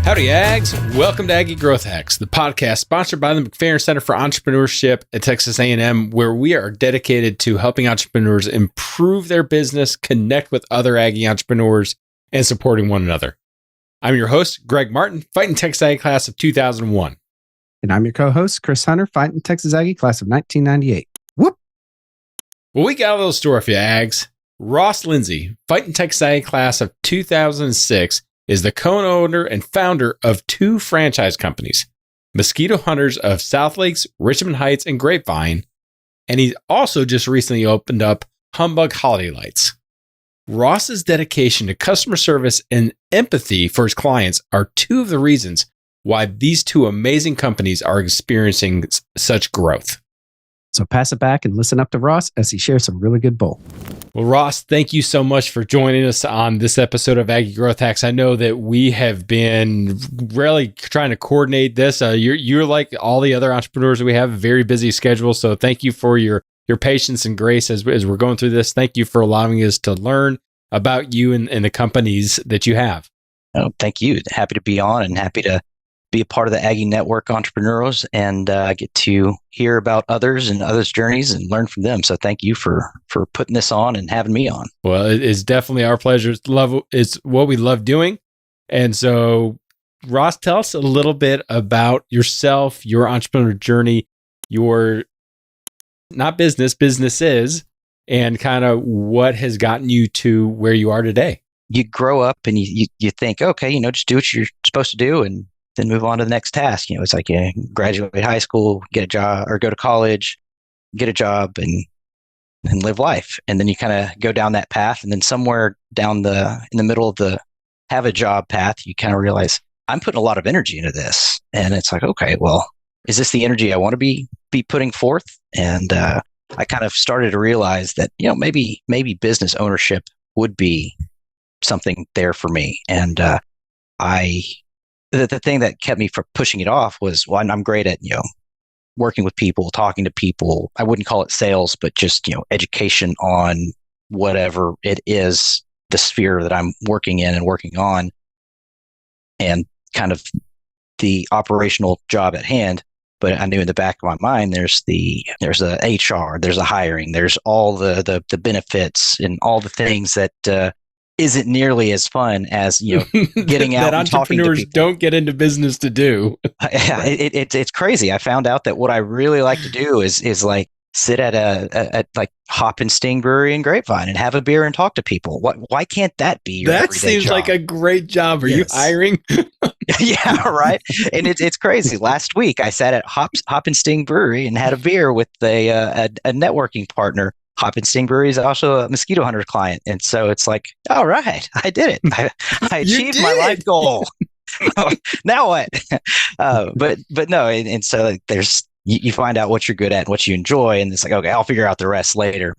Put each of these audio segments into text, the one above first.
Howdy, Ags. Welcome to Aggie Growth Hacks, the podcast sponsored by the McFerrin Center for Entrepreneurship at Texas A&M, where we are dedicated to helping entrepreneurs improve their business, connect with other Aggie entrepreneurs, and supporting one another. I'm your host, Greg Martin, fighting Texas Aggie class of 2001. And I'm your co-host, Chris Hunter, fighting Texas Aggie class of 1998. Whoop! Well, we got a little story for you, Ags. Ross Lindsey, fighting Texas Aggie class of 2006, is the co-owner and founder of two franchise companies, Mosquito Hunters of Southlake, Richland Heights, and Grapevine, and he also just recently opened up Humbug Holiday Lights. Ross's dedication to customer service and empathy for his clients are two of the reasons why these two amazing companies are experiencing such growth. So pass it back and listen up to Ross as he shares some really good bull. Well, Ross, thank you so much for joining us on this episode of Aggie Growth Hacks. I know that we have been really trying to coordinate this. You're like all the other entrepreneurs that we have, a very busy schedule. So thank you for your patience and grace as we're going through this. Thank you for allowing us to learn about you and the companies that you have. Oh, thank you. Happy to be on and happy to be a part of the Aggie Network entrepreneurs and get to hear about others and others' journeys and learn from them. So thank you for putting this on and having me on. Well, it's definitely our pleasure. It's what we love doing. And so, Ross, tell us a little bit about yourself, your entrepreneur journey, your not businesses, and kind of what has gotten you to where you are today. You grow up and you think, okay, just do what you're supposed to do and then move on to the next task. It's like you graduate high school, get a job, or go to college, get a job, and live life. And then you kind of go down that path, and then somewhere in the middle of the have a job path, you kind of realize I'm putting a lot of energy into this, and it's like, okay, well, is this the energy I want to be putting forth? And I kind of started to realize that maybe business ownership would be something there for me, and the thing that kept me from pushing it off was, well, I'm great at, working with people, talking to people. I wouldn't call it sales, but just, education on whatever it is, the sphere that I'm working in and working on, and kind of the operational job at hand. But I knew in the back of my mind, there's the HR, there's a hiring, there's all the benefits and all the things that, isn't nearly as fun as getting out that and talking to entrepreneurs people. don't get into business to do. Yeah, it's crazy. I found out that what I really like to do is like sit at like Hop and Sting Brewery in Grapevine and have a beer and talk to people. Why can't that be your That everyday seems job? like a great job. Are you hiring? Yeah, right. And it's crazy. Last week I sat at Hop and Sting Brewery and had a beer with a networking partner. Hop and Sting Brewery is also a Mosquito Hunter client. And so it's like, all right, I did it. I achieved my life goal. Now what? But no. And so like, you find out what you're good at and what you enjoy. And it's like, okay, I'll figure out the rest later.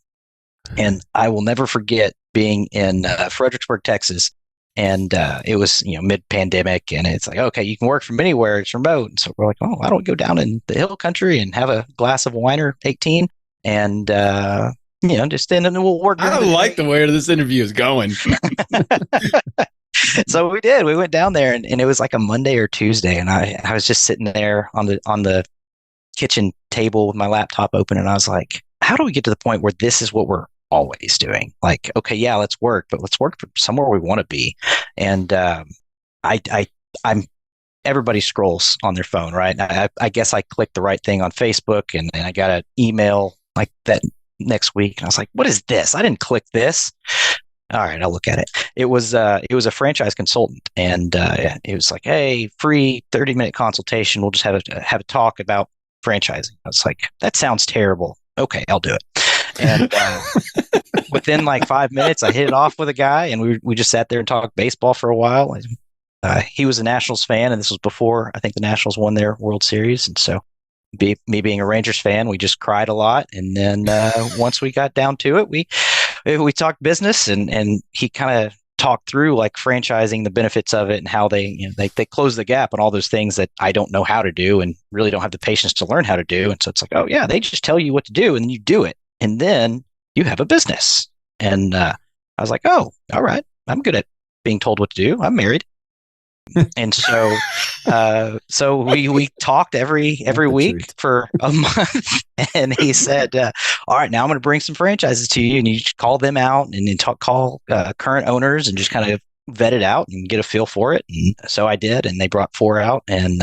And I will never forget being in Fredericksburg, Texas. And it was, mid-pandemic. And it's like, okay, you can work from anywhere. It's remote. And so we're like, oh, why don't we go down in the hill country and have a glass of Weiner 18? And, just then we'll work. I don't like the way this interview is going. So we did. We went down there, and it was like a Monday or Tuesday, and I was just sitting there on the kitchen table with my laptop open, and I was like, how do we get to the point where this is what we're always doing? Like, okay, yeah, let's work, but let's work for somewhere we want to be. And everybody scrolls on their phone, right? I guess I clicked the right thing on Facebook, and I got an email like that next week. And I was like, what is this? I didn't click this. All right, I'll look at it. It was a franchise consultant, and it was like, hey, free 30-minute consultation. We'll just have a talk about franchising. I was like, that sounds terrible. Okay, I'll do it. And within like 5 minutes, I hit it off with a guy, and we just sat there and talked baseball for a while. He was a Nationals fan, and this was before I think the Nationals won their World Series, and so me being a Rangers fan, we just cried a lot. And then once we got down to it, we talked business, and he kind of talked through like franchising, the benefits of it, and how they close the gap on all those things that I don't know how to do and really don't have the patience to learn how to do. And so it's like, oh yeah, they just tell you what to do and then you do it, and then you have a business. And I was like, oh, all right, I'm good at being told what to do. I'm married. And so we talked every week truth. for a month, and he said, "All right, now I'm going to bring some franchises to you, and you just call them out, and then call current owners, and just kind of vet it out and get a feel for it." And so I did, and they brought 4 out, and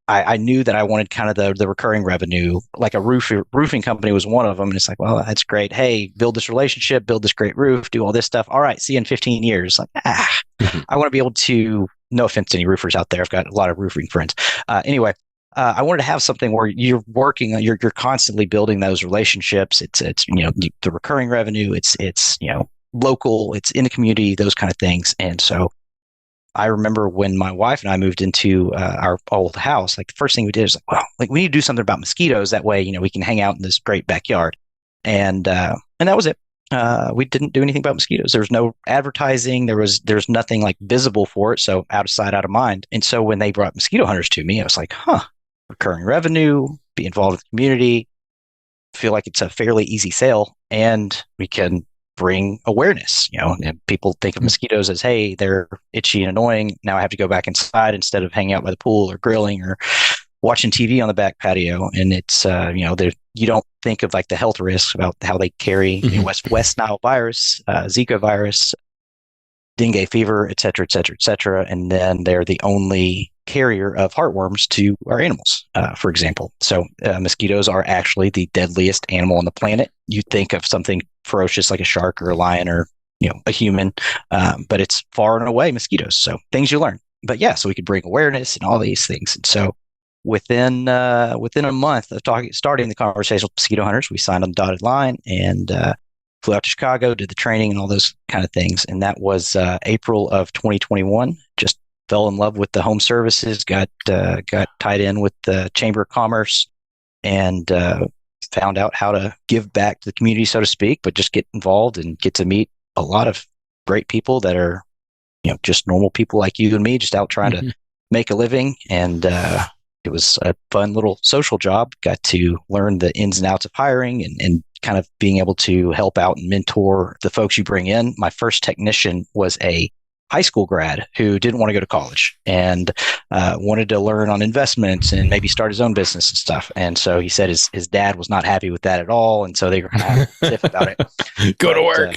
I knew that I wanted kind of the recurring revenue, like a roofing company was one of them. And it's like, well, that's great. Hey, build this relationship, build this great roof, do all this stuff. All right, see you in 15 years. Like, I want to be able to. No offense to any roofers out there. I've got a lot of roofing friends. Anyway, I wanted to have something where you're working, you're constantly building those relationships. It's the recurring revenue. It's local. It's in the community. Those kind of things. And so I remember when my wife and I moved into our old house, like the first thing we did is like, well, like we need to do something about mosquitoes. That way, we can hang out in this great backyard. And that was it. We didn't do anything about mosquitoes. There was no advertising. There's nothing like visible for it. So out of sight, out of mind. And so when they brought mosquito hunters to me, I was like, recurring revenue, be involved with the community, feel like it's a fairly easy sale, and we can bring awareness. And people think of mosquitoes as, hey, they're itchy and annoying. Now I have to go back inside instead of hanging out by the pool or grilling or watching TV on the back patio. And it's, you don't think of like the health risks about how they carry West Nile virus, Zika virus, dengue fever, et cetera, et cetera, et cetera. And then they're the only carrier of heartworms to our animals, for example. So mosquitoes are actually the deadliest animal on the planet. You think of something ferocious like a shark or a lion or, a human, but it's far and away mosquitoes. So things you learn. But yeah, so we could bring awareness and all these things. And so within a month of starting the conversation with mosquito hunters, we signed on the dotted line and flew out to Chicago, did the training and all those kind of things. And that was April of 2021. Just fell in love with the home services, got tied in with the Chamber of Commerce, and found out how to give back to the community, so to speak, but just get involved and get to meet a lot of great people that are, just normal people like you and me, just out trying to make a living. And it was a fun little social job. Got to learn the ins and outs of hiring and kind of being able to help out and mentor the folks you bring in. My first technician was a high school grad who didn't want to go to college and wanted to learn on investments and maybe start his own business and stuff. And so he said his dad was not happy with that at all. And so they were kind of stiff about it. Go to work.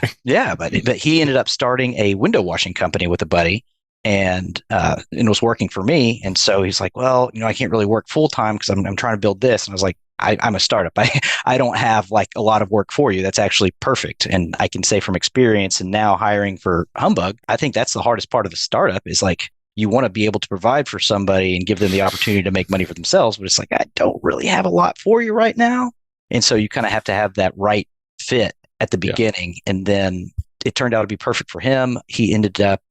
But he ended up starting a window washing company with a buddy. And it was working for me. And so he's like, well, I can't really work full time because I'm trying to build this. And I was like, I'm a startup. I don't have like a lot of work for you. That's actually perfect. And I can say from experience and now hiring for Humbug, I think that's the hardest part of a startup is like, you want to be able to provide for somebody and give them the opportunity to make money for themselves. But it's like, I don't really have a lot for you right now. And so you kind of have to have that right fit at the beginning. Yeah. And then it turned out to be perfect for him. He ended up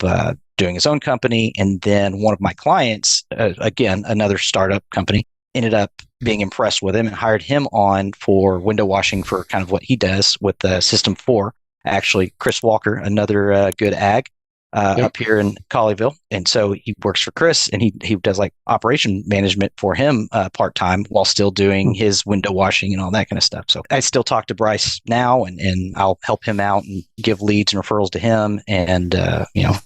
doing his own company. And then one of my clients, again, another startup company, ended up being impressed with him and hired him on for window washing for kind of what he does with the System 4. Actually, Chris Walker, another good ag up here in Colleyville. And so he works for Chris and he does like operation management for him part-time while still doing his window washing and all that kind of stuff. So I still talk to Bryce now and I'll help him out and give leads and referrals to him. And,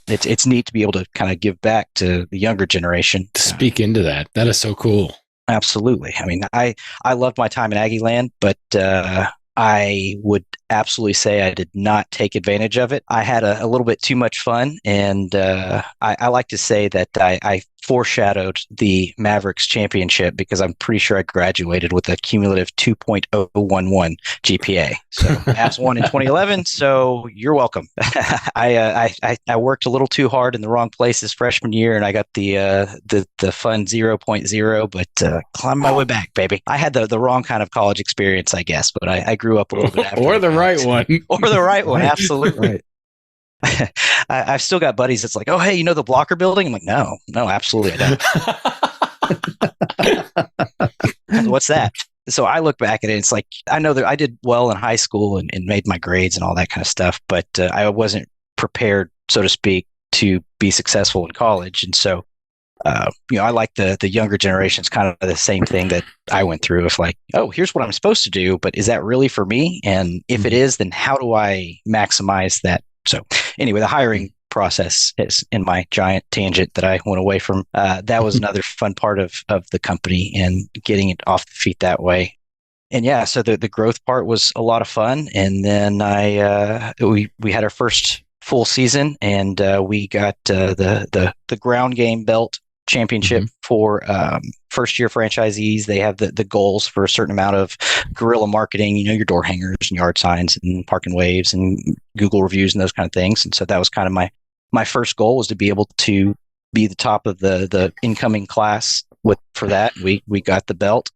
it's neat to be able to kind of give back to the younger generation. Speak into that. That is so cool. Absolutely. I mean, I loved my time in Aggie land, but I would absolutely say I did not take advantage of it. I had a little bit too much fun, and I like to say that I foreshadowed the Mavericks championship because I'm pretty sure I graduated with a cumulative 2.011 GPA. So Mavs won in 2011, so you're welcome. I worked a little too hard in the wrong place this freshman year, and I got the fun 0.0, but climbed my way back, baby. I had the wrong kind of college experience, I guess, but I grew up a little bit after. Or the right one. Or the right one, absolutely. Right. I've still got buddies that's like, oh, hey, the Blocker building? I'm like, no, absolutely I don't. What's that? So I look back at it, it's like, I know that I did well in high school and made my grades and all that kind of stuff, but I wasn't prepared, so to speak, to be successful in college. And so, I like the younger generations, kind of the same thing that I went through of like, oh, here's what I'm supposed to do, but is that really for me? And if it is, then how do I maximize that? So anyway, the hiring process is in my giant tangent that I went away from. That was another fun part of the company and getting it off the feet that way. And yeah, so the growth part was a lot of fun. And then we had our first full season, and we got the ground game belt championship for first year franchisees. They have the goals for a certain amount of guerrilla marketing, your door hangers and yard signs and parking waves and Google reviews and those kind of things. And so that was kind of my first goal, was to be able to be the top of the incoming class for that. We got the belt.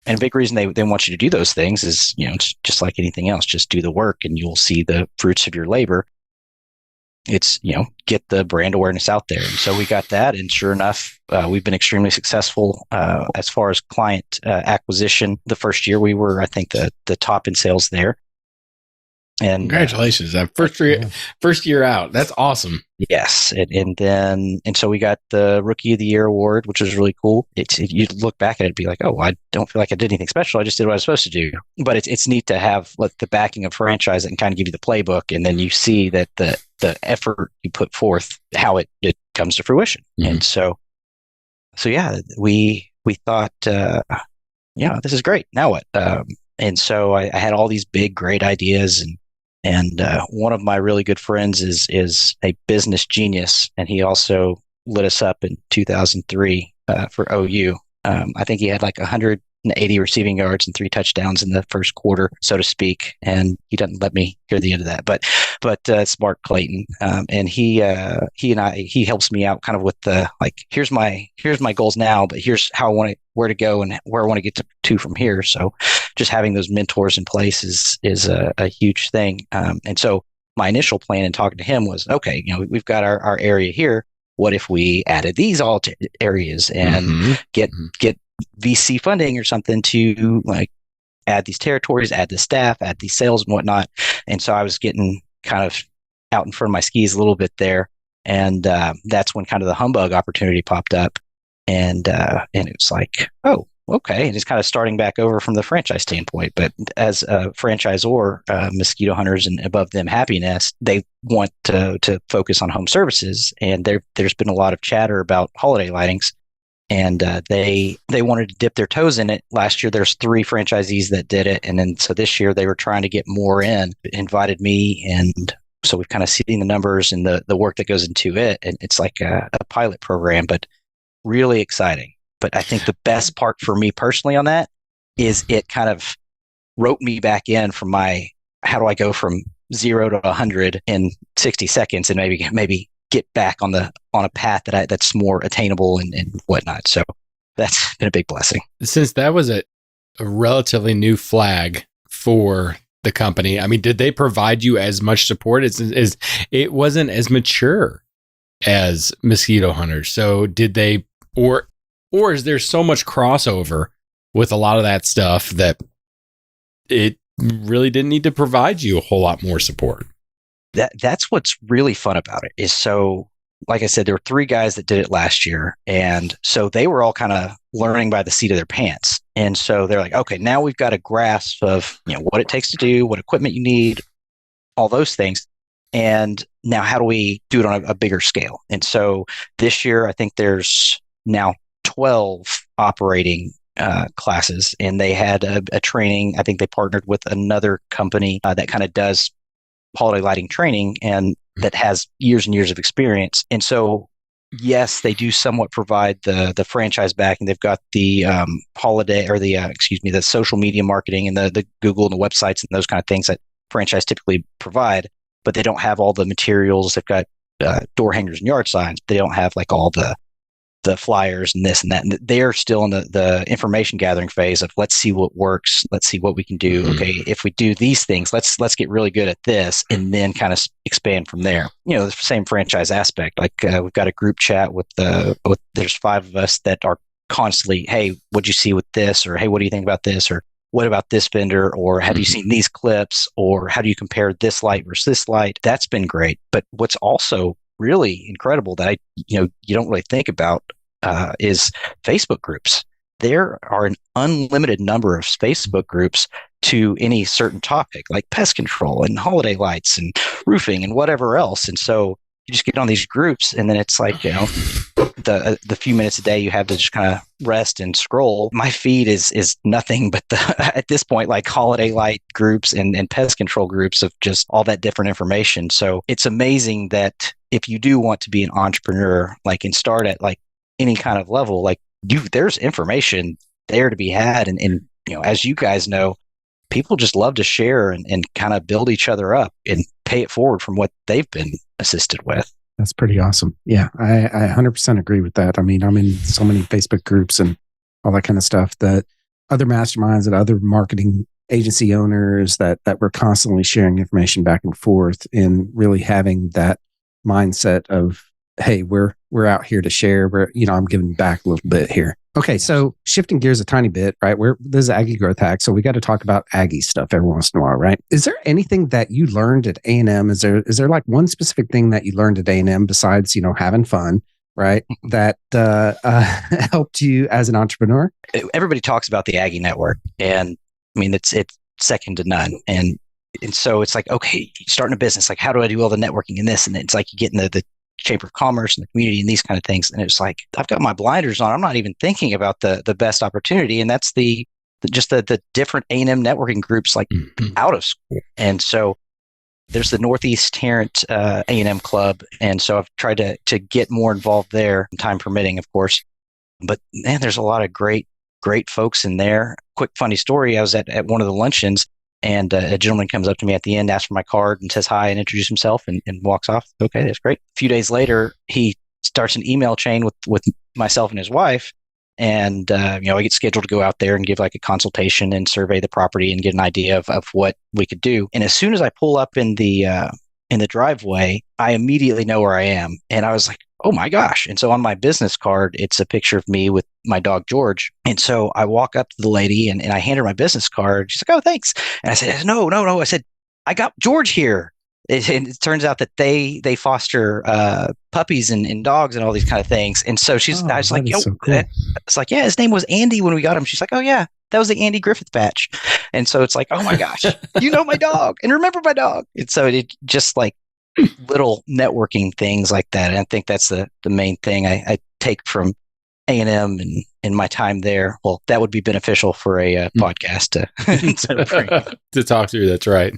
And a big reason they want you to do those things is, it's just like anything else, just do the work and you'll see the fruits of your labor. It's, get the brand awareness out there. And so we got that. And sure enough, we've been extremely successful as far as client acquisition. The first year we were, I think, the top in sales there. And congratulations. First year out. That's awesome. Yes. And so we got the Rookie of the Year award, which was really cool. You look back at it and be like, oh, I don't feel like I did anything special. I just did what I was supposed to do. But it's neat to have the backing of franchise that can kind of give you the playbook. And then you see that the effort you put forth, how it comes to fruition. And so yeah, we thought, this is great. Now what? And so I had all these big, great ideas, and one of my really good friends is a business genius, and he also lit us up in 2003 for OU. I think he had like 180 receiving yards and 3 touchdowns in the first quarter, so to speak. And he doesn't let me hear the end of that, but it's Mark Clayton, and he helps me out kind of with the here's my goals now, but here's how I want where to go and where I want to get to from here. So just having those mentors in place is a huge thing. And so my initial plan in talking to him was, okay, we've got our area here. What if we added these all areas and get VC funding or something to add these territories, add the staff, add these sales and whatnot. And so I was getting kind of out in front of my skis a little bit there. And that's when kind of the Humbug opportunity popped up. And it's like, oh, okay. And it's kind of starting back over from the franchise standpoint. But as a franchisor, Mosquito Hunters and above them Happiness, they want to focus on home services. And there's been a lot of chatter about holiday lightings. And they wanted to dip their toes in it. Last year, there's 3 franchisees that did it. And then so this year, they were trying to get more in, invited me. And so we've kind of seen the numbers and the work that goes into it. And it's like a pilot program, but really exciting. But I think the best part for me personally on that is it kind of wrote me back in from how do I go from 0 to 100 in 60 seconds and maybe get back on a path that's more attainable and whatnot. So that's been a big blessing. Since that was a relatively new flag for the company, I mean, did they provide you as much support as it wasn't as mature as Mosquito Hunters? So did they, or is there so much crossover with a lot of that stuff that it really didn't need to provide you a whole lot more support? That's what's really fun about it is, so like I said, there were 3 guys that did it last year. And so they were all kind of learning by the seat of their pants. And so they're like, okay, now we've got a grasp of, what it takes to do, what equipment you need, all those things. And now how do we do it on a bigger scale? And so this year, I think there's now 12 operating classes, and they had a training. I think they partnered with another company that kind of does holiday lighting training and that has years and years of experience. And so, yes, they do somewhat provide the franchise backing. They've got the holiday or the social media marketing and the Google and the websites and those kind of things that franchise typically provide, but they don't have all the materials. They've got door hangers and yard signs. They don't have all the flyers and this and that. And they're still in the information gathering phase of let's see what works. Let's see what we can do. Okay, if we do these things, let's get really good at this and then kind of expand from there. The same franchise aspect. We've got a group chat with there's 5 of us that are constantly, hey, what'd you see with this? Or hey, what do you think about this? Or what about this vendor? Or have you seen these clips? Or how do you compare this light versus this light? That's been great. But what's also really incredible that you don't really think about is Facebook groups. There are an unlimited number of Facebook groups to any certain topic, like pest control and holiday lights and roofing and whatever else. And so you just get on these groups, and then it's like, the few minutes a day you have to just kind of rest and scroll. My feed is nothing but at this point, like holiday light groups and pest control groups of just all that different information. So it's amazing that if you do want to be an entrepreneur, like, and start at like any kind of level, like there's information there to be had. And as you guys know, people just love to share and kind of build each other up and pay it forward from what they've been assisted with. That's pretty awesome. Yeah, I 100% agree with that. I mean, I'm in so many Facebook groups and all that kind of stuff that other masterminds and other marketing agency owners that we're constantly sharing information back and forth and really having that mindset of, hey, we're out here to share. I'm giving back a little bit here. Okay, so shifting gears a tiny bit, right? This is Aggie Growth Hack, so we got to talk about Aggie stuff every once in a while, right? Is there anything that you learned at A&M? Is there like one specific thing that you learned at A&M besides having fun, right? That helped you as an entrepreneur? Everybody talks about the Aggie network, and I mean it's second to none. And so it's like, okay, starting a business, like how do I do all the networking and this? And it's like you get into the Chamber of Commerce and the community and these kind of things. And it's like, I've got my blinders on. I'm not even thinking about the best opportunity. And that's the different A&M networking groups like out of school. And so there's the Northeast Tarrant A&M Club. And so I've tried to get more involved there, time permitting, of course. But man, there's a lot of great folks in there. Quick funny story. I was at one of the luncheons, and a gentleman comes up to me at the end, asks for my card, and says hi and introduces himself and walks off. Okay, that's great. A few days later, he starts an email chain with myself and his wife. And, I get scheduled to go out there and give like a consultation and survey the property and get an idea of what we could do. And as soon as I pull up in the driveway, I immediately know where I am. And I was like, oh my gosh. And so on my business card, it's a picture of me with my dog, George. And so I walk up to the lady and I hand her my business card. She's like, oh, thanks. And I said, no. I said, I got George here. And it turns out that they foster puppies and dogs and all these kind of things. And so I was like, so cool. It's like, yeah, his name was Andy when we got him. She's like, oh yeah, that was the Andy Griffith batch. And so it's like, oh my gosh, you know my dog and remember my dog. And so it just like little networking things like that. And I think that's the main thing I take from A&M and in my time there. Well, that would be beneficial for a podcast to talk through. That's right.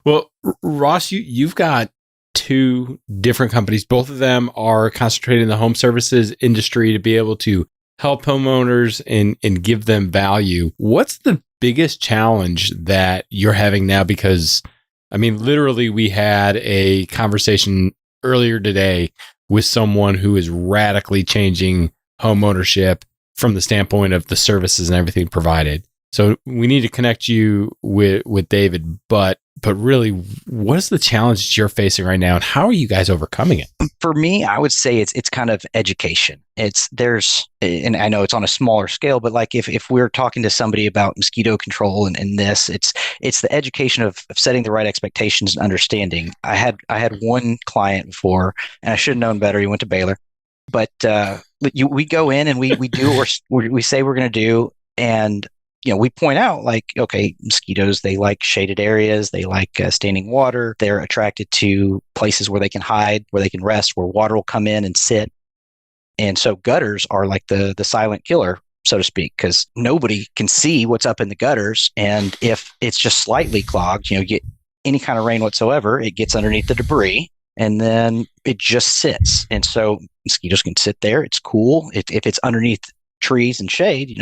Well, Ross, you've got two different companies. Both of them are concentrated in the home services industry to be able to help homeowners and give them value. What's the biggest challenge that you're having now? Because, I mean, literally, we had a conversation earlier today with someone who is radically changing home ownership from the standpoint of the services and everything provided. So we need to connect you with David, but really, what is the challenge that you're facing right now, and how are you guys overcoming it? For me, I would say it's kind of education. And I know it's on a smaller scale, but like if we're talking to somebody about mosquito control and this, it's the education of setting the right expectations and understanding. I had one client before, and I should have known better. He went to Baylor, but we go in and we do what we say we're going to do, and we point out like, okay, mosquitoes, they like shaded areas. They like standing water. They're attracted to places where they can hide, where they can rest, where water will come in and sit. And so gutters are like the silent killer, so to speak, because nobody can see what's up in the gutters. And if it's just slightly clogged, you get any kind of rain whatsoever, it gets underneath the debris and then it just sits. And so mosquitoes can sit there. It's cool. If it's underneath trees and shade,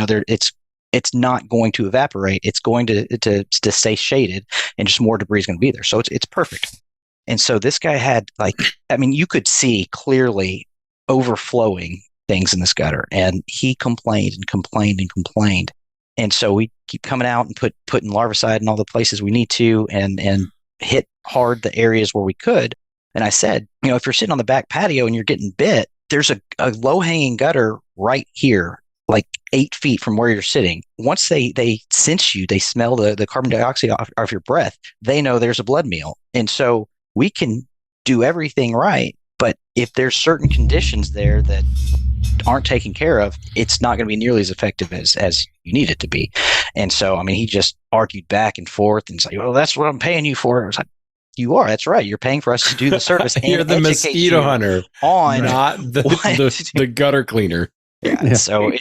it's not going to evaporate. It's going to stay shaded, and just more debris is going to be there. So it's perfect. And so this guy had you could see clearly overflowing things in this gutter, and he complained and complained and complained. And so we keep coming out and putting larvicide in all the places we need to, and hit hard the areas where we could. And I said, if you're sitting on the back patio and you're getting bit, there's a low hanging gutter right here, like 8 feet from where you're sitting. Once they sense you, they smell the carbon dioxide off your breath, they know there's a blood meal. And so we can do everything right, but if there's certain conditions there that aren't taken care of, it's not going to be nearly as effective as you need it to be. And so, he just argued back and forth and said, well, that's what I'm paying you for. I was like, you are. That's right. You're paying for us to do the service. And You're the educate mosquito you hunter, on not the gutter cleaner. Yeah. So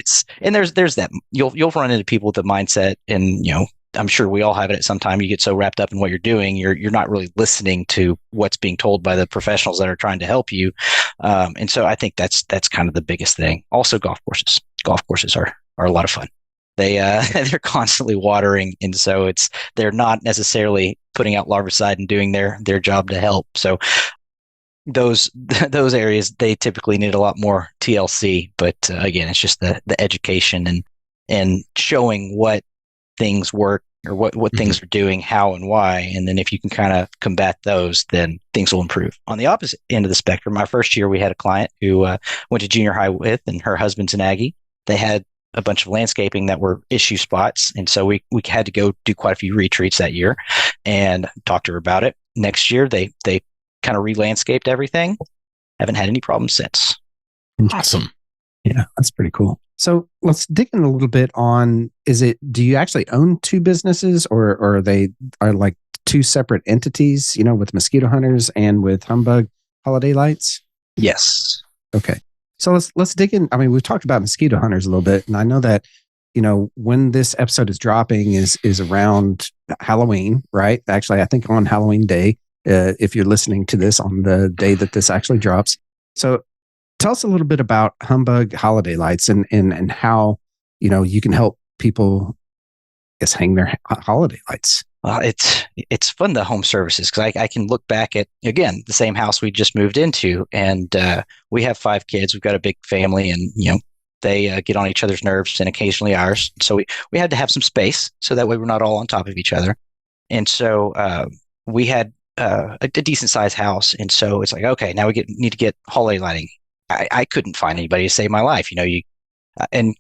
there's that. You'll run into people with the mindset, and I'm sure we all have it at some time. You get so wrapped up in what you're doing, you're not really listening to what's being told by the professionals that are trying to help you. And so I think that's kind of the biggest thing. Also, golf courses. Golf courses are a lot of fun. They're constantly watering, and so they're not necessarily putting out larvicide and doing their job to help. So those areas, they typically need a lot more TLC. But again, it's just the education and showing what things work or what things are doing, how and why. And then if you can kind of combat those, then things will improve. On the opposite end of the spectrum, my first year, we had a client who went to junior high with, and her husband's an Aggie. They had a bunch of landscaping that were issue spots. And so we had to go do quite a few retreats that year and talk to her about it. Next year, they kind of re-landscaped everything. Haven't had any problems since. Awesome. Yeah, that's pretty cool. So let's dig in a little bit on, do you actually own two businesses, or are they like two separate entities, with Mosquito Hunters and with Humbug Holiday Lights? Yes. Okay. So let's dig in. I mean, we've talked about Mosquito Hunters a little bit, and I know that, when this episode is dropping is around Halloween, right? Actually, I think on Halloween Day, if you're listening to this on the day that this actually drops. So tell us a little bit about Humbug Holiday Lights and how, you can help people, hang their holiday lights. Well, it's fun, the home services, because I can look back at, again, the same house we just moved into, and we have 5 kids. We've got a big family, and they get on each other's nerves and occasionally ours. So we had to have some space so that way we're not all on top of each other. And so we had a decent sized house, and so it's like, okay, now we need to get holiday lighting. I couldn't find anybody to save my life, and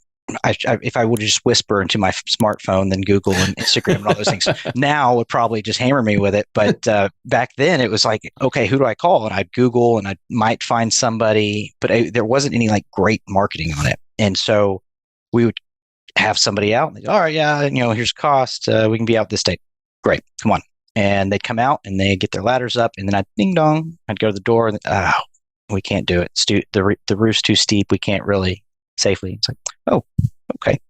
if I would just whisper into my smartphone, then Google and Instagram and all those things, now would probably just hammer me with it. But back then it was like, okay, who do I call? And I'd Google and I might find somebody, but there wasn't any like great marketing on it. And so we would have somebody out and they'd, all right, yeah, here's cost. We can be out this date. Great. Come on. And they'd come out and they'd get their ladders up, and then I'd ding dong. I'd go to the door and we can't do it. The roof's too steep. We can't really safely. It's like, oh, okay.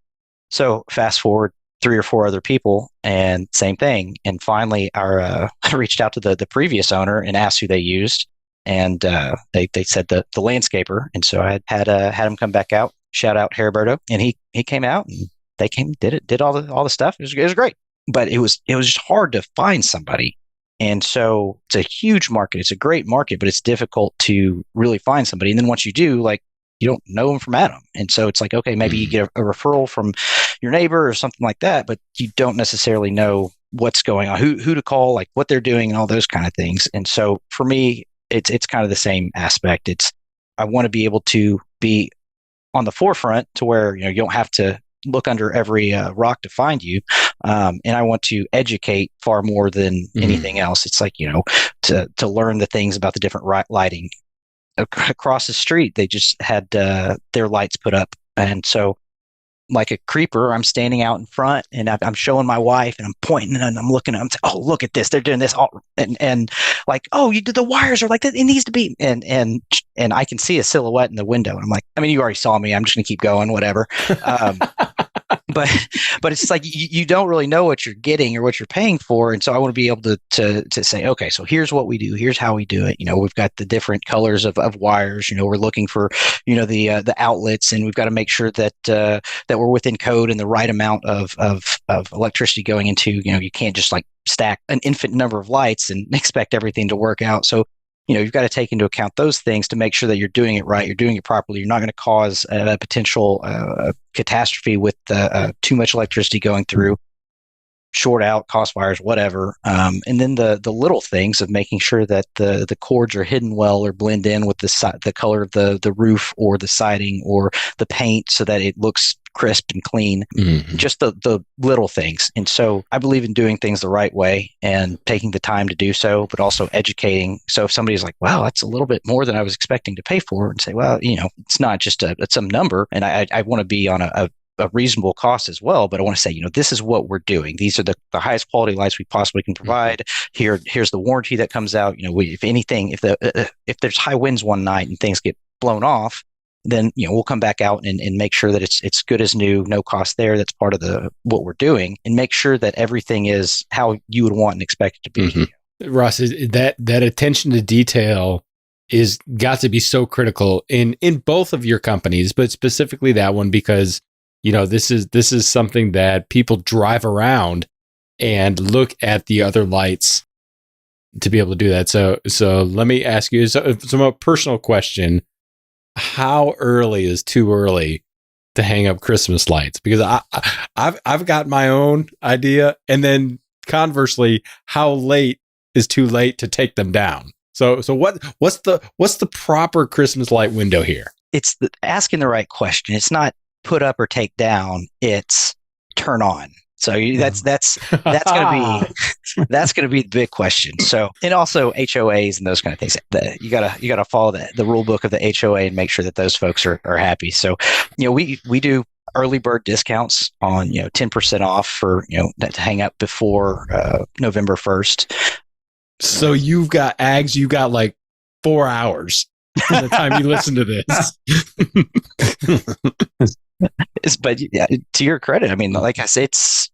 So fast forward 3 or 4 other people, and same thing. And finally, I reached out to the previous owner and asked who they used, and they said the landscaper. And so I had him come back out. Shout out Heriberto, and he came out, and they came, did all the stuff. It was great, but it was just hard to find somebody. And so it's a huge market. It's a great market, but it's difficult to really find somebody. And then once you do, like, you don't know them from Adam. And so it's like, okay, maybe you get a referral from your neighbor or something like that, but you don't necessarily know what's going on, who to call, like what they're doing and all those kind of things. And so for me, it's kind of the same aspect. I want to be able to be on the forefront to where, you don't have to look under every rock to find you. And I want to educate far more than anything else. It's like, to learn the things about the different lighting. Across the street, they just had their lights put up. And so like a creeper, I'm standing out in front and I'm showing my wife and I'm pointing and I'm looking, I'm saying, oh, look at this. They're doing this. And like, oh, you did, the wires are like that. It needs to be. And I can see a silhouette in the window. And I'm like, I mean, you already saw me. I'm just going to keep going, whatever. But it's like you don't really know what you're getting or what you're paying for. And so I want to be able to say, okay, so here's what we do. Here's how we do it. We've got the different colors of wires. We're looking for, the outlets, and we've got to make sure that we're within code and the right amount of electricity going into, you can't just like stack an infinite number of lights and expect everything to work out. So you've got to take into account those things to make sure that you're doing it right, you're doing it properly. You're not going to cause a potential catastrophe with too much electricity going through, short out, cross wires, whatever. And then the little things of making sure that the cords are hidden well or blend in with the color of the roof or the siding or the paint so that it looks crisp and clean, just the little things. And so I believe in doing things the right way and taking the time to do so, but also educating. So if somebody's like, wow, that's a little bit more than I was expecting to pay for, and say, well, it's not just some number. And I want to be on a a reasonable cost as well. But I want to say, this is what we're doing. These are the highest quality lights we possibly can provide. Here's the warranty that comes out. If anything, if there's high winds one night and things get blown off, then we'll come back out and make sure that it's good as new, no cost there. That's part of what we're doing, and make sure that everything is how you would want and expect it to be. Mm-hmm. Ross, that attention to detail is got to be so critical in both of your companies, but specifically that one, because this is something that people drive around and look at the other lights to be able to do that. So let me ask you a personal question. How early is too early to hang up Christmas lights? Because I've got my own idea, and then conversely, how late is too late to take them down? So what's the proper Christmas light window here? It's asking the right question. It's not put up or take down. It's turn on. So that's going to be the big question. So, and also HOAs and those kind of things. You gotta follow the rule book of the HOA and make sure that those folks are happy. So, we do early bird discounts on 10% off for to hang up before November 1st. So you've got like 4 hours from the time you listen to this. But yeah, to your credit, I mean, like I said, it's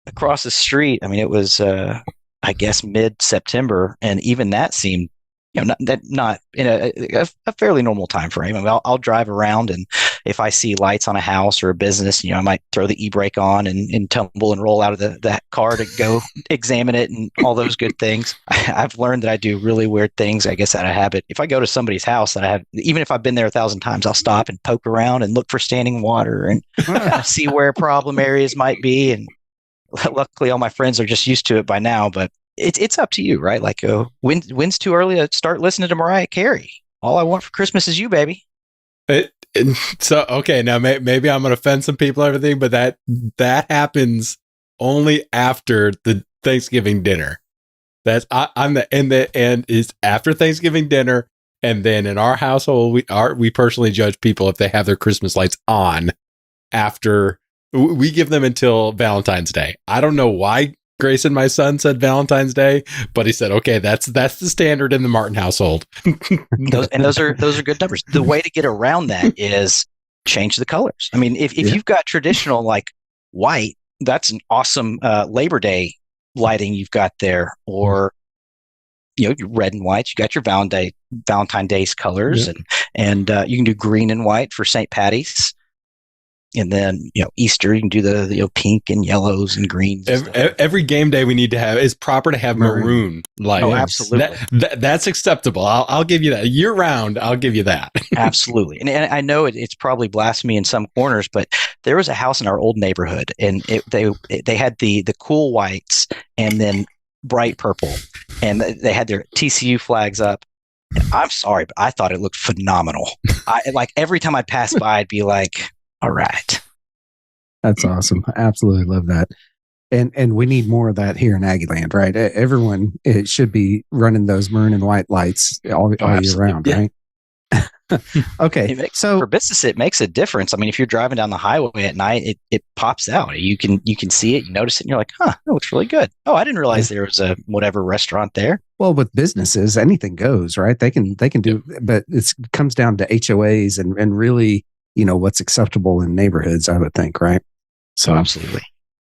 across the street. I mean, it was, I guess, mid-September, and even that seemed, not in a fairly normal time frame. I mean, I'll drive around, and if I see lights on a house or a business, I might throw the e-brake on and tumble and roll out of the car to go examine it and all those good things. I've learned that I do really weird things, I guess, out of habit. If I go to somebody's house even if I've been there 1,000 times, I'll stop and poke around and look for standing water and kind of see where problem areas might be. And luckily, all my friends are just used to it by now, but it's up to you, right? Like, when's too early to start listening to Mariah Carey? All I want for Christmas is you, baby. So, okay, now maybe I'm going to offend some people and everything, but that happens only after the Thanksgiving dinner. That's and is after Thanksgiving dinner, and then in our household, we personally judge people if they have their Christmas lights on after. We give them until Valentine's Day. I don't know why Grayson, my son, said Valentine's Day, but he said, okay, that's the standard in the Martin household. those are good numbers. The way to get around that is change the colors. I mean, if you've got traditional like white, that's an awesome Labor Day lighting you've got there, or your red and white. You got your Valentine's Day's colors, and you can do green and white for St. Patty's. And then, Easter, you can do the pink and yellows and greens. Every game day we need to have is proper to have maroon lights. Oh, absolutely. That's acceptable. I'll give you that. Year round, I'll give you that. Absolutely. And I know it's probably blasphemy in some corners, but there was a house in our old neighborhood, and they had the cool whites and then bright purple, and they had their TCU flags up. And I'm sorry, but I thought it looked phenomenal. Like every time I'd pass by, I'd be like, all right. That's awesome. I absolutely love that. And we need more of that here in Aggie land, right? Everyone, it should be running those maroon and white lights all year round, right? Okay. So for business, it makes a difference. I mean, if you're driving down the highway at night, it pops out. You can see it, you notice it, and you're like, that looks really good. Oh, I didn't realize there was a whatever restaurant there. Well, with businesses, anything goes, right? They can do, but it comes down to HOAs and really, what's acceptable in neighborhoods, I would think, right? So absolutely.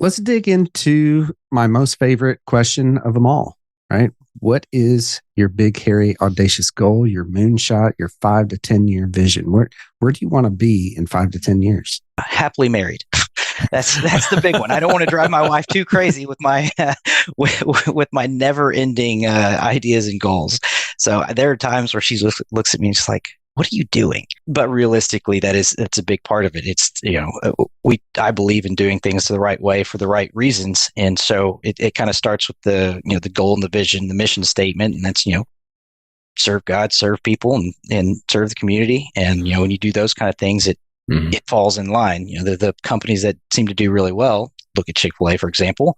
Let's dig into my most favorite question of them all, right? What is your big, hairy, audacious goal, your moonshot, your 5 to 10 year vision? Where do you want to be in 5 to 10 years? Happily married. That's the big one. I don't want to drive my wife too crazy with my with my never ending ideas and goals. So there are times where she looks at me and she's like, what are you doing? But realistically, that's a big part of it. It's, I believe in doing things the right way for the right reasons. And so it kind of starts with the goal and the vision, the mission statement. And that's, serve God, serve people, and serve the community. And, when you do those kind of things, it falls in line. The companies that seem to do really well, look at Chick-fil-A, for example,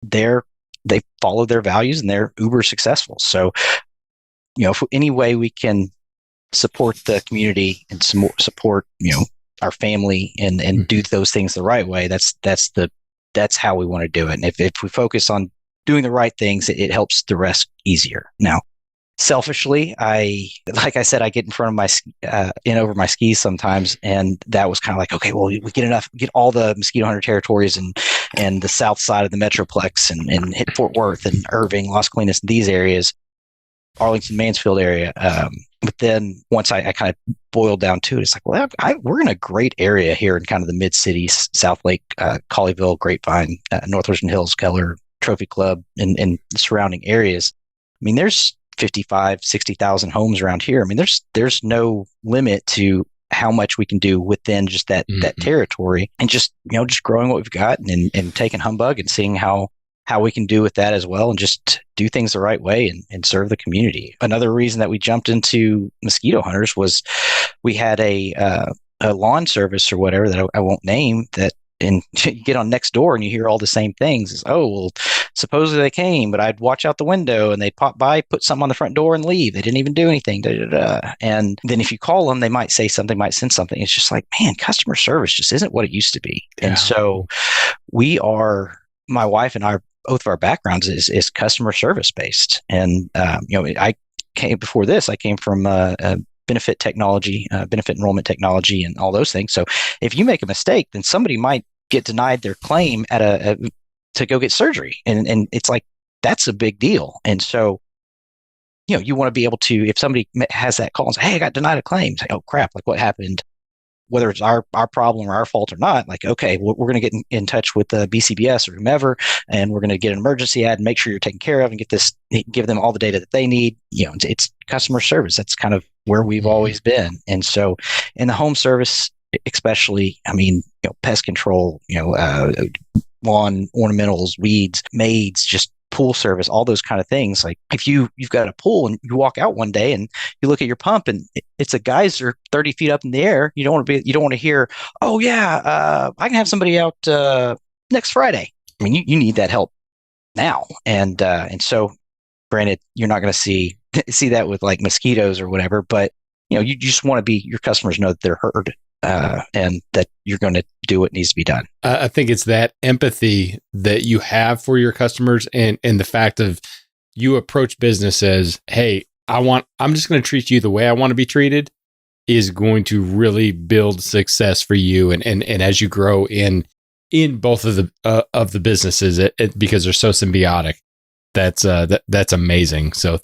they follow their values and they're uber successful. So, if any way we can support the community and support, our family and do those things the right way, that's how we want to do it. And if we focus on doing the right things, it helps the rest easier. Now, selfishly, like I said, I get in front of my over my skis sometimes, and that was kind of like, okay, well, we get all the mosquito hunter territories and the south side of the Metroplex and hit Fort Worth and Irving, Las Colinas, these areas, Arlington, Mansfield area. But then once I kind of boiled down to it, it's like, well, we're in a great area here in kind of the mid cities, Southlake, Colleyville, Grapevine, North Richland Hills, Keller, Trophy Club, and the surrounding areas. I mean, there's 55, 60,000 homes around here. I mean, there's no limit to how much we can do within just that territory, and just growing what we've got and taking Humbug and seeing how we can do with that as well, and just do things the right way and serve the community. Another reason that we jumped into mosquito hunters was we had a lawn service or whatever that I won't name, that, and you get on Nextdoor and you hear all the same things. It's, oh, well, supposedly they came, but I'd watch out the window and they'd pop by, put something on the front door and leave. They didn't even do anything. And then if you call them, they might say something, might send something. It's just like, man, customer service just isn't what it used to be. Yeah. And so my wife and I, both of our backgrounds is customer service based. And, I came from benefit technology, benefit enrollment technology, and all those things. So if you make a mistake, then somebody might get denied their claim to go get surgery. And it's like, that's a big deal. And so, you want to be able to, if somebody has that call and say, hey, I got denied a claim, say, oh crap, like what happened? Whether it's our problem or our fault or not, like, okay, we're going to get in touch with the BCBS or whomever, and we're going to get an emergency ad and make sure you're taken care of and give them all the data that they need. It's customer service. That's kind of where we've always been. And so in the home service, especially, I mean, pest control, lawn ornamentals, weeds, maids, just pool service, all those kind of things. Like if you've got a pool and you walk out one day and you look at your pump and it's a geyser 30 feet up in the air, you don't want to hear, oh yeah, I can have somebody out next Friday. I mean, you need that help now. And so granted, you're not going to see that with like mosquitoes or whatever, but you just want your customers know that they're heard. And that you're going to do what needs to be done. I think it's that empathy that you have for your customers, and the fact of you approach business as, hey, I'm just going to treat you the way I want to be treated, is going to really build success for you. And as you grow in both of the businesses, because they're so symbiotic, that's amazing. So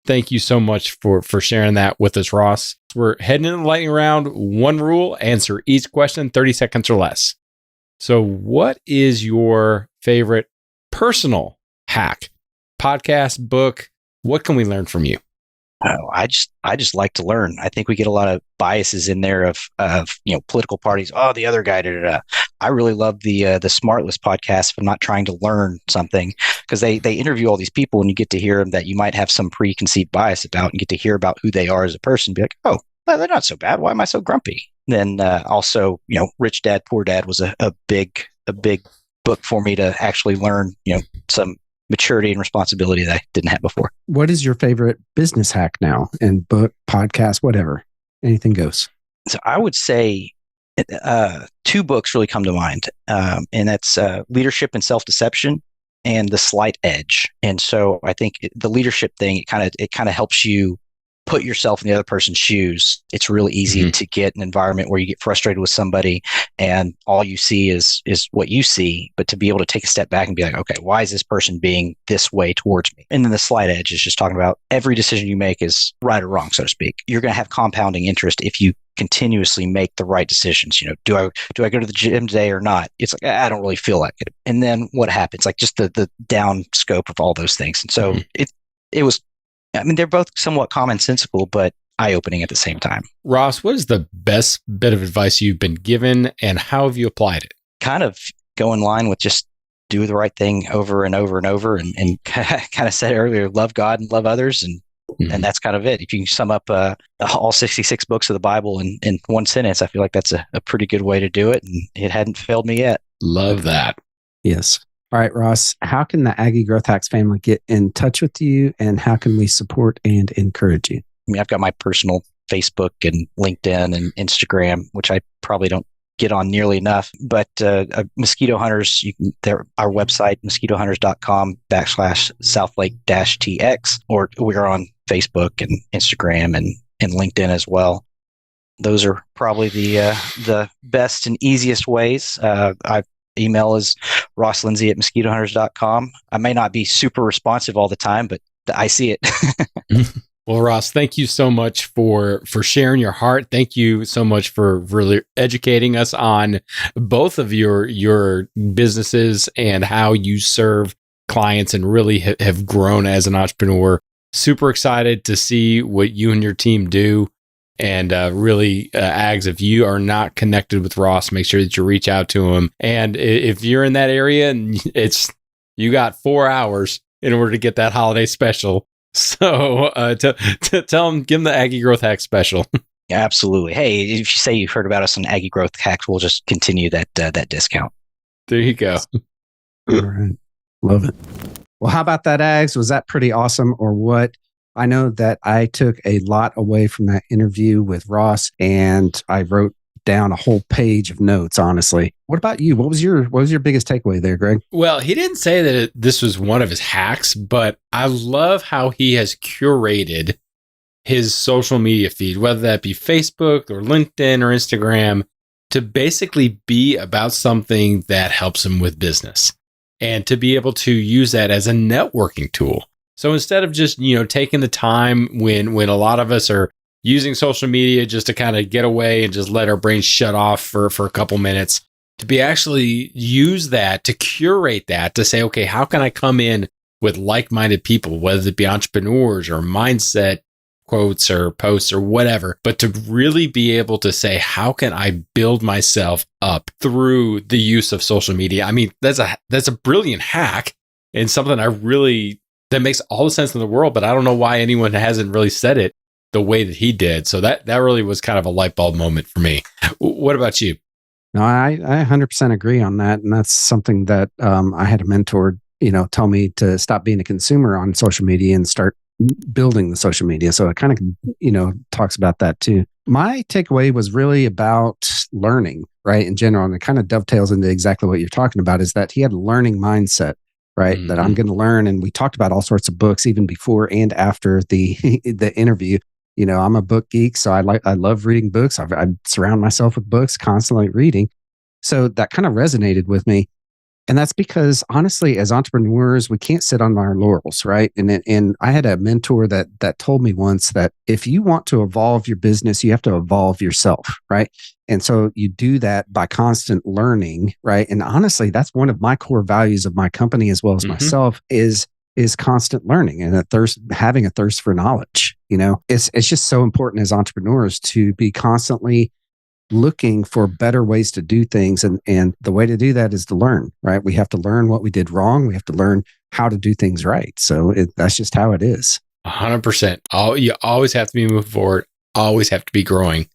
thank you so much for sharing that with us, Ross. We're heading into the lightning round. One rule: answer each question 30 seconds or less. So what is your favorite personal hack? Podcast, book? What can we learn from you? Oh, I just like to learn. I think we get a lot of biases in there of political parties. Oh, the other guy. I really love the Smartless podcast. If I'm not trying to learn something, because they interview all these people and you get to hear them that you might have some preconceived bias about, and get to hear about who they are as a person. Be like, oh, well, they're not so bad. Why am I so grumpy? Then also, Rich Dad Poor Dad was a big book for me to actually learn some maturity and responsibility that I didn't have before. What is your favorite business hack now? And book, podcast, whatever, anything goes. So I would say two books really come to mind, and that's Leadership and Self-Deception and The Slight Edge. And so I think the leadership thing, it kind of helps you put yourself in the other person's shoes. It's really easy to get an environment where you get frustrated with somebody and all you see is what you see, but to be able to take a step back and be like, okay, why is this person being this way towards me? And then The Slight Edge is just talking about every decision you make is right or wrong, so to speak. You're going to have compounding interest if you continuously make the right decisions. Do I go to the gym today or not? It's like, I don't really feel like it. And then what happens? Like just the down scope of all those things. And so it was, I mean, they're both somewhat commonsensical, but eye-opening at the same time. Ross, what is the best bit of advice you've been given, and how have you applied it? Kind of go in line with just do the right thing over and over and over, and kind of said earlier, love God and love others, and that's kind of it. If you can sum up all 66 books of the Bible in one sentence, I feel like that's a pretty good way to do it, and it hadn't failed me yet. Love that. Yes. All right, Ross, how can the Aggie Growth Hacks family get in touch with you, and how can we support and encourage you? I mean, I've got my personal Facebook and LinkedIn and Instagram, which I probably don't get on nearly enough. But Mosquito Hunters, our website, mosquitohunters.com/Southlake-TX, or we're on Facebook and Instagram and LinkedIn as well. Those are probably the best and easiest ways. Email is rosslindsey@mosquitohunters.com. I may not be super responsive all the time, but I see it. Well, Ross, thank you so much for sharing your heart. Thank you so much for really educating us on both of your businesses and how you serve clients and really have grown as an entrepreneur. Super excited to see what you and your team do. And really, Ags, if you are not connected with Ross, make sure that you reach out to him. And if you're in that area and you got 4 hours in order to get that holiday special. So tell him, give him the Aggie Growth Hack special. Absolutely. Hey, if you say you've heard about us on Aggie Growth Hacks, we'll just continue that discount. There you go. All right. Love it. Well, how about that, Ags? Was that pretty awesome or what? I know that I took a lot away from that interview with Ross, and I wrote down a whole page of notes, honestly. What about you? What was your biggest takeaway there, Greg? Well, he didn't say that this was one of his hacks, but I love how he has curated his social media feed, whether that be Facebook or LinkedIn or Instagram, to basically be about something that helps him with business and to be able to use that as a networking tool. So instead of just, taking the time when a lot of us are using social media just to kind of get away and just let our brains shut off for a couple minutes, to be actually use that to curate that, to say, okay, how can I come in with like-minded people, whether it be entrepreneurs or mindset quotes or posts or whatever, but to really be able to say, how can I build myself up through the use of social media? I mean, that's a brilliant hack and something that makes all the sense in the world, but I don't know why anyone hasn't really said it the way that he did. So that really was kind of a light bulb moment for me. What about you? No, I 100% agree on that. And that's something that I had a mentor, tell me to stop being a consumer on social media and start building the social media. So it kind of, talks about that too. My takeaway was really about learning, right? In general, and it kind of dovetails into exactly what you're talking about, is that he had a learning mindset. Right. Mm-hmm. That I'm going to learn. And we talked about all sorts of books, even before and after the interview. I'm a book geek, so I love reading books. I surround myself with books, constantly reading. So that kind of resonated with me. And that's because, honestly, as entrepreneurs, we can't sit on our laurels, right? And I had a mentor that told me once that if you want to evolve your business, you have to evolve yourself, right? And so you do that by constant learning, right? And honestly, that's one of my core values of my company as well as myself is constant learning and having a thirst for knowledge. It's just so important as entrepreneurs to be constantly looking for better ways to do things. And the way to do that is to learn, right? We have to learn what we did wrong. We have to learn how to do things right. So that's just how it is. 100%. You always have to be moving forward, always have to be growing.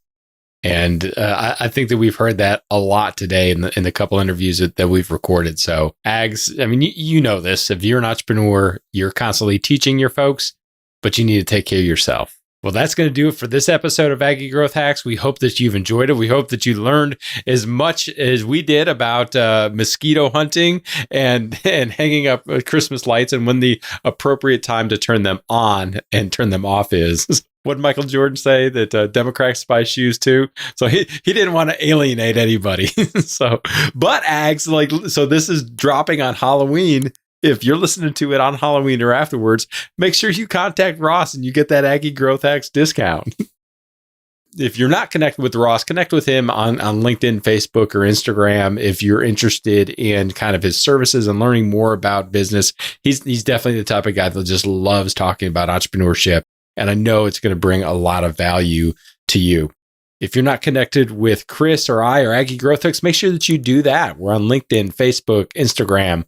And I think that we've heard that a lot today in the couple interviews that we've recorded. So Ags, I mean, you know this. If you're an entrepreneur, you're constantly teaching your folks, but you need to take care of yourself. Well, that's going to do it for this episode of Aggie Growth Hacks. We hope that you've enjoyed it. We hope that you learned as much as we did about mosquito hunting and hanging up Christmas lights and when the appropriate time to turn them on and turn them off is. What did Michael Jordan say? That Democrats buy shoes too. So he didn't want to alienate anybody. But Ags, so this is dropping on Halloween. If you're listening to it on Halloween or afterwards, make sure you contact Ross and you get that Aggie Growth Hacks discount. If you're not connected with Ross, connect with him on LinkedIn, Facebook, or Instagram. If you're interested in kind of his services and learning more about business, he's definitely the type of guy that just loves talking about entrepreneurship. And I know it's going to bring a lot of value to you. If you're not connected with Chris or I or Aggie Growth Hacks, make sure that you do that. We're on LinkedIn, Facebook, Instagram.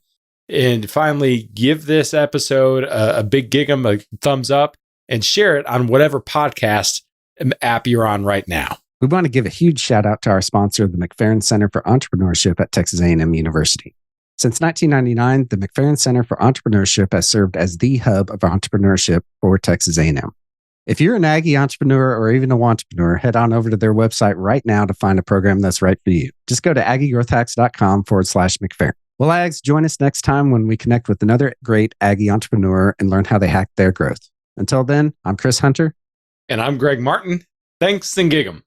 And finally, give this episode a big gig'em, a thumbs up, and share it on whatever podcast app you're on right now. We want to give a huge shout out to our sponsor, the McFerrin Center for Entrepreneurship at Texas A&M University. Since 1999, the McFerrin Center for Entrepreneurship has served as the hub of entrepreneurship for Texas A&M. If you're an Aggie entrepreneur or even a wantrepreneur, head on over to their website right now to find a program that's right for you. Just go to aggiegrowthhacks.com/McFerrin. Well, Ags, join us next time when we connect with another great Aggie entrepreneur and learn how they hack their growth. Until then, I'm Chris Hunter. And I'm Greg Martin. Thanks and gig 'em.